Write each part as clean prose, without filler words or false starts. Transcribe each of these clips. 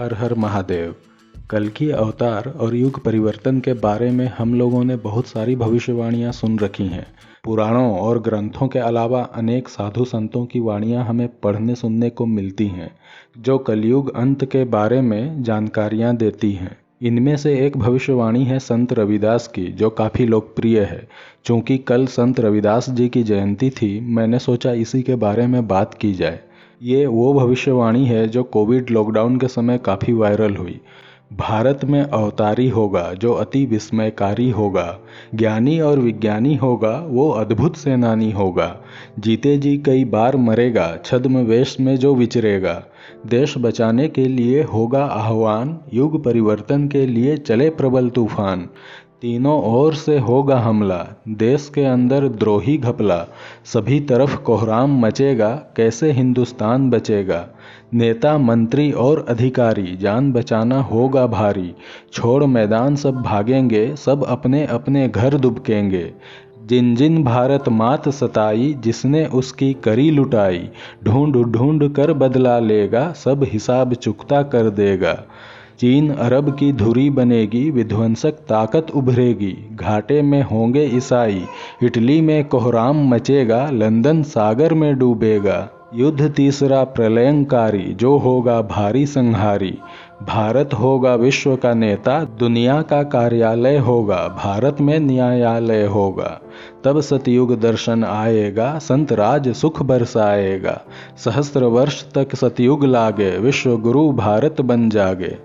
हर हर महादेव। कल्कि अवतार और युग परिवर्तन के बारे में हम लोगों ने बहुत सारी भविष्यवाणियां सुन रखी हैं। पुराणों और ग्रंथों के अलावा अनेक साधु संतों की वाणियां हमें पढ़ने सुनने को मिलती हैं, जो कलयुग अंत के बारे में जानकारियां देती हैं। इनमें से एक भविष्यवाणी है संत रविदास की, जो काफ़ी लोकप्रिय है। चूँकि कल संत रविदास जी की जयंती थी, मैंने सोचा इसी के बारे में बात की जाए। ये वो भविष्यवाणी है जो कोविड लॉकडाउन के समय काफ़ी वायरल हुई। भारत में अवतारी होगा जो अति विस्मयकारी होगा, ज्ञानी और विज्ञानी होगा वो अद्भुत सेनानी होगा, जीते जी कई बार मरेगा छद्म वेश में जो विचरेगा, देश बचाने के लिए होगा आह्वान, युग परिवर्तन के लिए चले प्रबल तूफान, तीनों ओर से होगा हमला, देश के अंदर द्रोही घपला, सभी तरफ कोहराम मचेगा, कैसे हिंदुस्तान बचेगा, नेता मंत्री और अधिकारी जान बचाना होगा भारी, छोड़ मैदान सब भागेंगे, सब अपने अपने घर दुबकेंगे, जिन जिन भारत मात सताई, जिसने उसकी करी लुटाई, ढूंढ ढूंढ कर बदला लेगा, सब हिसाब चुकता कर देगा, चीन अरब की धुरी बनेगी, विध्वंसक ताकत उभरेगी, घाटे में होंगे ईसाई, इटली में कोहराम मचेगा, लंदन सागर में डूबेगा, युद्ध तीसरा प्रलयंकारी, जो होगा भारी संहारी, भारत होगा विश्व का नेता, दुनिया का कार्यालय होगा, भारत में न्यायालय होगा, तब सतयुग दर्शन आएगा, संत राज सुख बरसाएगा, सहस्त्र वर्ष तक सतयुग लागे, विश्व गुरु भारत बन जागे।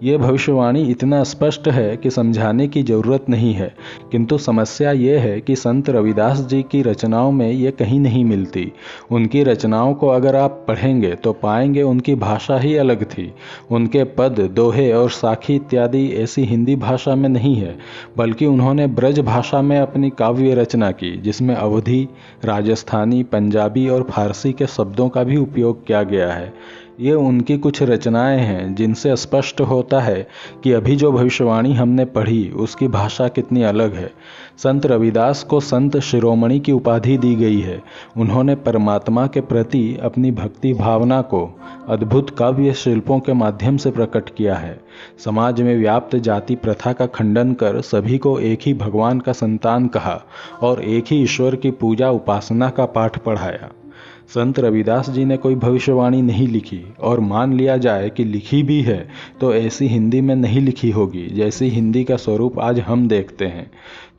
ये भविष्यवाणी इतना स्पष्ट है कि समझाने की ज़रूरत नहीं है, किंतु समस्या ये है कि संत रविदास जी की रचनाओं में ये कहीं नहीं मिलती। उनकी रचनाओं को अगर आप पढ़ेंगे तो पाएंगे उनकी भाषा ही अलग थी। उनके पद, दोहे और साखी इत्यादि ऐसी हिंदी भाषा में नहीं है, बल्कि उन्होंने ब्रज भाषा में अपनी काव्य रचना की, जिसमें अवधी, राजस्थानी, पंजाबी और फारसी के शब्दों का भी उपयोग किया गया है। ये उनकी कुछ रचनाएं हैं जिनसे स्पष्ट होता है कि अभी जो भविष्यवाणी हमने पढ़ी उसकी भाषा कितनी अलग है। संत रविदास को संत शिरोमणि की उपाधि दी गई है। उन्होंने परमात्मा के प्रति अपनी भक्ति भावना को अद्भुत काव्य शिल्पों के माध्यम से प्रकट किया है। समाज में व्याप्त जाति प्रथा का खंडन कर सभी को एक ही भगवान का संतान कहा और एक ही ईश्वर की पूजा उपासना का पाठ पढ़ाया। संत रविदास जी ने कोई भविष्यवाणी नहीं लिखी, और मान लिया जाए कि लिखी भी है तो ऐसी हिंदी में नहीं लिखी होगी जैसी हिंदी का स्वरूप आज हम देखते हैं।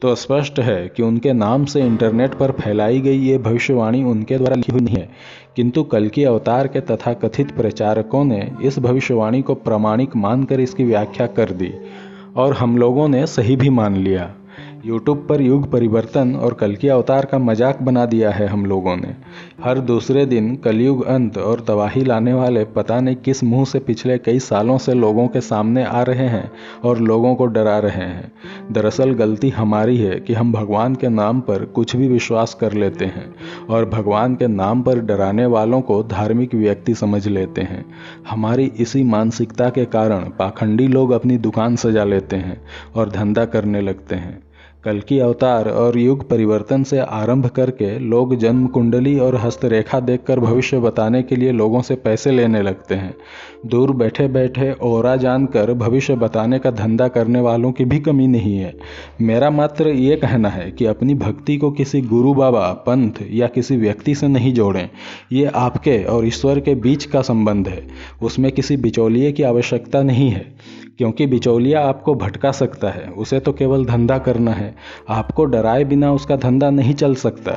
तो स्पष्ट है कि उनके नाम से इंटरनेट पर फैलाई गई ये भविष्यवाणी उनके द्वारा लिखी हुई नहीं है, किंतु कल्कि अवतार के तथाकथित प्रचारकों ने इस भविष्यवाणी को प्रामाणिक मानकर इसकी व्याख्या कर दी, और हम लोगों ने सही भी मान लिया। यूट्यूब पर युग परिवर्तन और कल्कि अवतार का मजाक बना दिया है हम लोगों ने। हर दूसरे दिन कलयुग अंत और तबाही लाने वाले पता नहीं किस मुंह से पिछले कई सालों से लोगों के सामने आ रहे हैं और लोगों को डरा रहे हैं। दरअसल गलती हमारी है कि हम भगवान के नाम पर कुछ भी विश्वास कर लेते हैं और भगवान के नाम पर डराने वालों को धार्मिक व्यक्ति समझ लेते हैं। हमारी इसी मानसिकता के कारण पाखंडी लोग अपनी दुकान सजा लेते हैं और धंधा करने लगते हैं। कल्कि अवतार और युग परिवर्तन से आरंभ करके लोग जन्म कुंडली और हस्तरेखा देखकर भविष्य बताने के लिए लोगों से पैसे लेने लगते हैं। दूर बैठे बैठे ओरा जानकर भविष्य बताने का धंधा करने वालों की भी कमी नहीं है। मेरा मात्र ये कहना है कि अपनी भक्ति को किसी गुरु बाबा, पंथ या किसी व्यक्ति से नहीं जोड़ें। ये आपके और ईश्वर के बीच का संबंध है। उसमें किसी बिचौलिए की आवश्यकता नहीं है, क्योंकि बिचौलिया आपको भटका सकता है। उसे तो केवल धंधा करना है। आपको डराए बिना उसका धंधा नहीं चल सकता।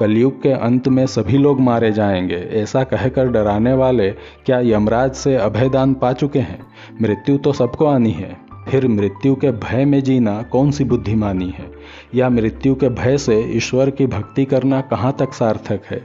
कलयुग के अंत में सभी लोग मारे जाएंगे, ऐसा कहकर डराने वाले क्या यमराज से अभयदान पा चुके हैं? मृत्यु तो सबको आनी है। फिर मृत्यु के भय में जीना कौन सी बुद्धिमानी है? या मृत्यु के भय से ईश्वर की भक्ति करना कहाँ तक सार्थक है?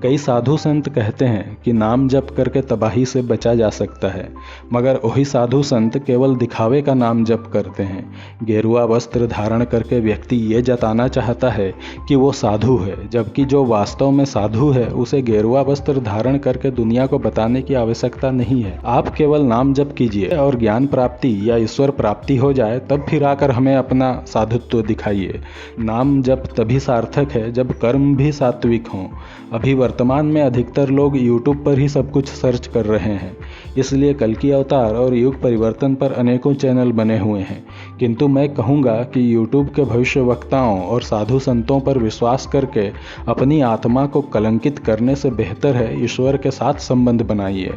कई साधु संत कहते हैं कि नाम जप करके तबाही से बचा जा सकता है, मगर वही साधु संत केवल दिखावे का नाम जप करते हैं। गेरुआ वस्त्र धारण करके व्यक्ति ये जताना चाहता है कि वो साधु है, जबकि जो वास्तव में साधु है उसे गेरुआ वस्त्र धारण करके दुनिया को बताने की आवश्यकता नहीं है। आप केवल नाम जप कीजिए और ज्ञान प्राप्ति या ईश्वर प्राप्ति हो जाए, तब फिर आकर हमें अपना साधुत्व दिखाइए। नाम जप तभी सार्थक है जब कर्म भी सात्विक हों। अभी वर्तमान में अधिकतर लोग YouTube पर ही सब कुछ सर्च कर रहे हैं, इसलिए कल्कि अवतार और युग परिवर्तन पर अनेकों चैनल बने हुए हैं। किंतु मैं कहूँगा कि YouTube के भविष्यवक्ताओं और साधु संतों पर विश्वास करके अपनी आत्मा को कलंकित करने से बेहतर है ईश्वर के साथ संबंध बनाइए।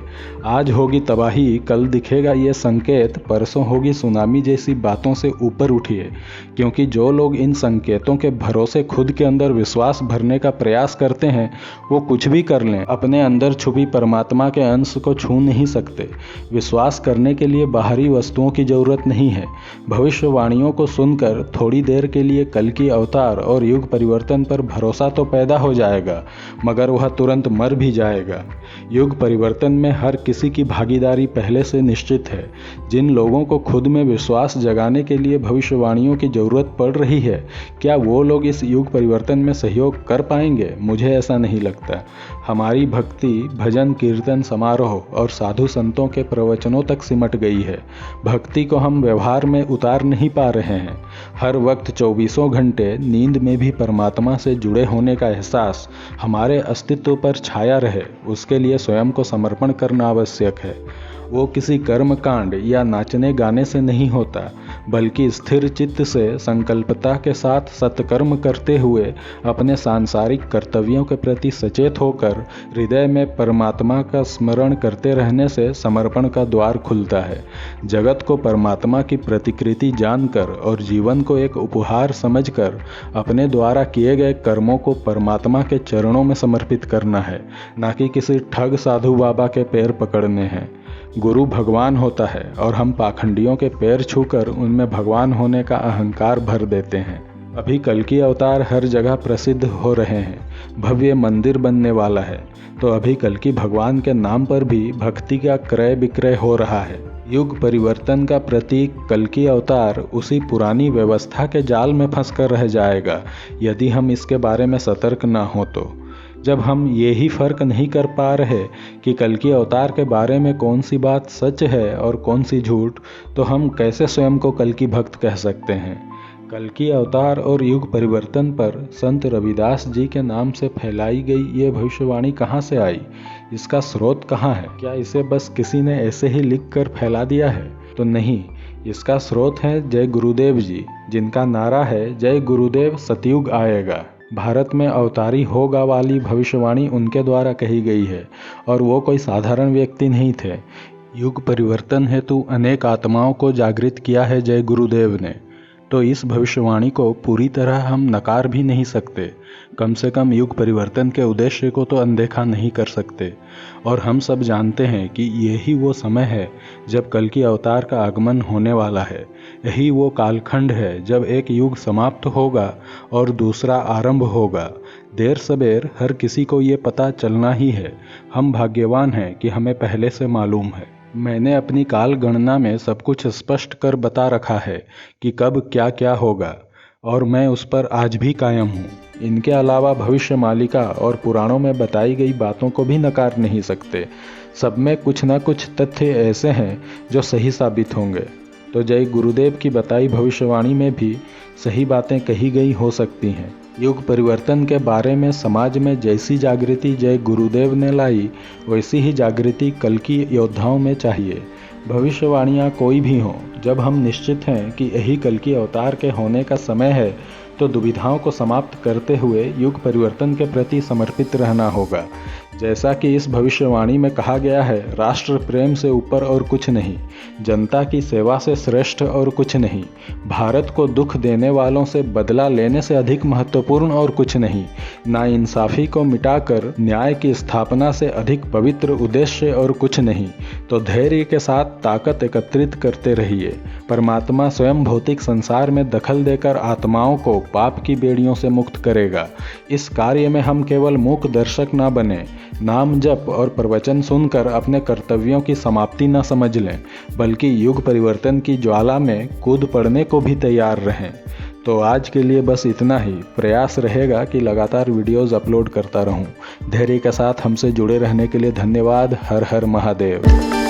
आज होगी तबाही, कल दिखेगा ये संकेत, परसों होगी सुनामी जैसी बातों से ऊपर उठिए, क्योंकि जो लोग इन संकेतों के भरोसे खुद के अंदर विश्वास भरने का प्रयास करते हैं वो कुछ भी कर लें, अपने अंदर छुपी परमात्मा के अंश को छू नहीं सकते। विश्वास करने के लिए बाहरी वस्तुओं की जरूरत नहीं है। भविष्यवाणियों को सुनकर थोड़ी देर के लिए कल्कि अवतार और युग परिवर्तन पर भरोसा तो पैदा हो जाएगा, मगर वह तुरंत मर भी जाएगा। युग परिवर्तन में हर किसी की भागीदारी पहले से निश्चित है। जिन लोगों को खुद में विश्वास जगाने के लिए भविष्यवाणियों की जरूरत पड़ रही है, क्या वो लोग इस युग परिवर्तन में सहयोग कर पाएंगे? मुझे ऐसा नहीं लगता। हमारी भक्ति भजन कीर्तन समारोह और साधु संतों के प्रवचनों तक सिमट गई है। भक्ति को हम व्यवहार में उतार नहीं पा रहे हैं। हर वक्त 24 घंटे नींद में भी परमात्मा से जुड़े होने का एहसास हमारे अस्तित्व पर छाया रहे, उसके लिए स्वयं को समर्पण करना आवश्यक है। वो किसी कर्म कांड या नाचने गाने से नहीं होता, बल्कि स्थिर चित्त से संकल्पता के साथ सत्कर्म करते हुए अपने सांसारिक कर्तव्यों के प्रति सचेत होकर हृदय में परमात्मा का स्मरण करते रहने से समर्पण का द्वार खुलता है। जगत को परमात्मा की प्रतिकृति जानकर और जीवन को एक उपहार समझकर अपने द्वारा किए गए कर्मों को परमात्मा के चरणों में समर्पित करना है, ना कि किसी ठग साधु बाबा के पैर पकड़ने हैं। गुरु भगवान होता है और हम पाखंडियों के पैर छूकर उनमें भगवान होने का अहंकार भर देते हैं। अभी कल्कि अवतार हर जगह प्रसिद्ध हो रहे हैं, भव्य मंदिर बनने वाला है, तो अभी कल्कि भगवान के नाम पर भी भक्ति का क्रय विक्रय हो रहा है। युग परिवर्तन का प्रतीक कल्कि अवतार उसी पुरानी व्यवस्था के जाल में फंसकर रह जाएगा यदि हम इसके बारे में सतर्क ना हो तो। जब हम ये ही फर्क नहीं कर पा रहे कि कल्कि अवतार के बारे में कौन सी बात सच है और कौन सी झूठ, तो हम कैसे स्वयं को कल्कि भक्त कह सकते हैं। कल्कि अवतार और युग परिवर्तन पर संत रविदास जी के नाम से फैलाई गई ये भविष्यवाणी कहाँ से आई? इसका स्रोत कहाँ है? क्या इसे बस किसी ने ऐसे ही लिख कर फैला दिया है? तो नहीं, इसका स्रोत है जय गुरुदेव जी, जिनका नारा है जय गुरुदेव सतयुग आएगा। भारत में अवतारी होगा वाली भविष्यवाणी उनके द्वारा कही गई है और वो कोई साधारण व्यक्ति नहीं थे। युग परिवर्तन हेतु अनेक आत्माओं को जागृत किया है जय गुरुदेव ने, तो इस भविष्यवाणी को पूरी तरह हम नकार भी नहीं सकते। कम से कम युग परिवर्तन के उद्देश्य को तो अनदेखा नहीं कर सकते। और हम सब जानते हैं कि यही वो समय है जब कल्कि अवतार का आगमन होने वाला है। यही वो कालखंड है जब एक युग समाप्त होगा और दूसरा आरंभ होगा। देर सबेर हर किसी को ये पता चलना ही है। हम भाग्यवान हैं कि हमें पहले से मालूम है। मैंने अपनी काल गणना में सब कुछ स्पष्ट कर बता रखा है कि कब क्या क्या होगा, और मैं उस पर आज भी कायम हूँ। इनके अलावा भविष्य मालिका और पुराणों में बताई गई बातों को भी नकार नहीं सकते। सब में कुछ न कुछ तथ्य ऐसे हैं जो सही साबित होंगे। तो जय गुरुदेव की बताई भविष्यवाणी में भी सही बातें कही गई हो सकती हैं। युग परिवर्तन के बारे में समाज में जैसी जागृति जय गुरुदेव ने लाई, वैसी ही जागृति कल्कि योद्धाओं में चाहिए। भविष्यवाणियाँ कोई भी हों, जब हम निश्चित हैं कि यही कल्कि अवतार के होने का समय है, तो दुविधाओं को समाप्त करते हुए युग परिवर्तन के प्रति समर्पित रहना होगा। जैसा कि इस भविष्यवाणी में कहा गया है, राष्ट्र प्रेम से ऊपर और कुछ नहीं, जनता की सेवा से श्रेष्ठ और कुछ नहीं, भारत को दुख देने वालों से बदला लेने से अधिक महत्वपूर्ण और कुछ नहीं, नाइंसाफी को मिटाकर न्याय की स्थापना से अधिक पवित्र उद्देश्य और कुछ नहीं। तो धैर्य के साथ ताकत एकत्रित करते रहिए। परमात्मा स्वयं भौतिक संसार में दखल देकर आत्माओं को पाप की बेड़ियों से मुक्त करेगा। इस कार्य में हम केवल मूक दर्शक न बने, नाम जप और प्रवचन सुनकर अपने कर्तव्यों की समाप्ति न समझ लें, बल्कि युग परिवर्तन की ज्वाला में कूद पड़ने को भी तैयार रहें। तो आज के लिए बस इतना ही। प्रयास रहेगा कि लगातार वीडियोस अपलोड करता रहूं। धैर्य के साथ हमसे जुड़े रहने के लिए धन्यवाद। हर हर महादेव।